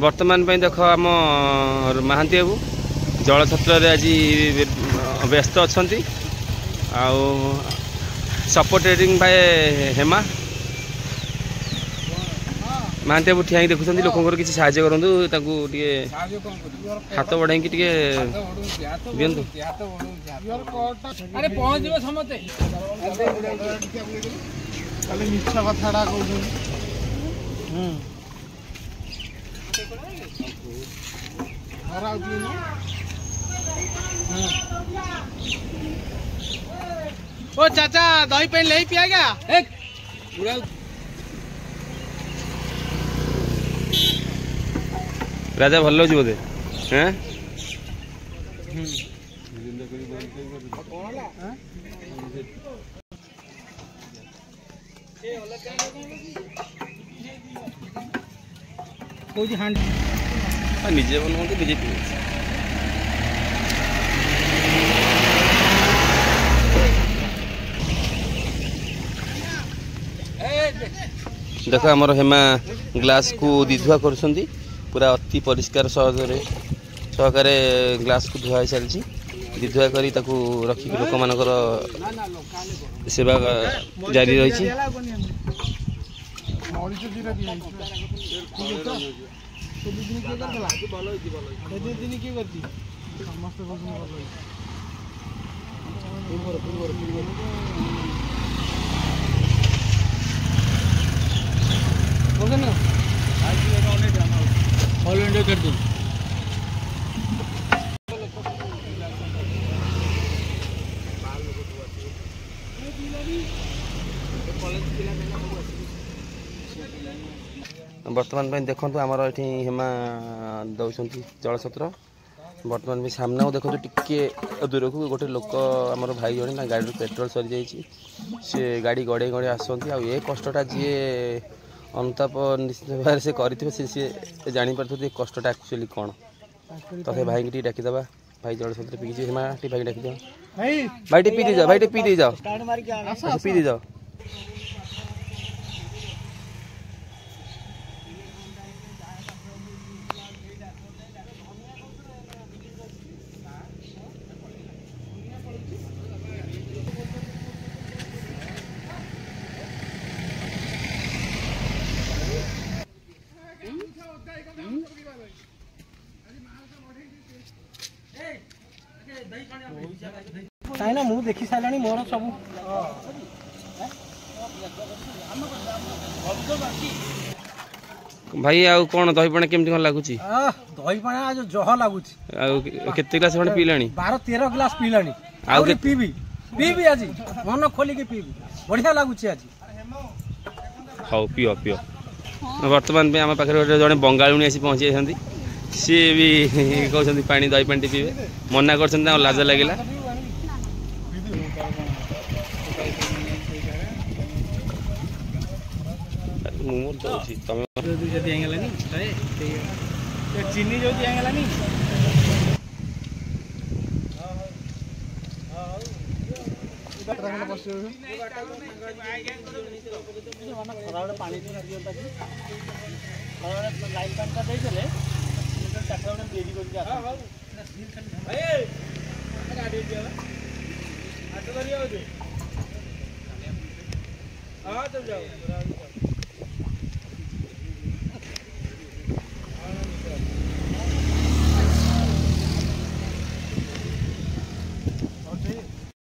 वर्तमान देख आम महांती बाबू जल छत्र आज व्यस्त अच्छा सपोर्टेटिंग बाय हेमा महांती बाबू ठिया देखुं लोक किसी साहाय्य करूँ हाथ बढ़ाई दिंतु मिछ कथा ओ चाचा दही पानी ले पिया गया राजा भल लगे बोधे हैं निजे बनाते बीजेपी देख आमर हेमा ग्लास को दिधुआ कर पूरा अति परिष्कार सहकार ग्लास को धुआ सारी दिधुआ कर रखिक लोक मानकर सेवा जारी रही ऑल इंडिया कर दूं बर्तमान देखु आमर ये हेमा दौरान जल छत्र बर्तमान भी सामना देखो टिके दूर को गोटे लोक आमर भाई जड़े ना गाड़ी पेट्रोल सरी जाइए सी गाड़ी गड़े गड़े आसती आ कष्टा जी अनुताप निश्चित भाव से करें जापारे कष्टा एक्चुअली कौन तो भाई की डाकीदे भाई जल छत्र पीछे हेमा भाई डाकीद भाई पी दे जाओ भाई पी दे जाओ पी दे जाओ ना मु देखी सारे मोर सब भाई आउ कौन दही पानी केमती कौन लगुच दही पानी आज जह लगुच केते ग्लास खंडे पीलानी 12-13 ग्लास पीलानी आउ पीबी पीबी आज मन खोलिक पीबी बढ़िया लगुच आज हाँ पिओ पिओ वर्तमान आम पाखे जड़े बंगाणी आसी पहुँची जाती सी भी कहते पानी दही पानी पीबे मना कर लाज लगे चीनी जो दिगलानी पानी लाइन पानी देदेले देरी कर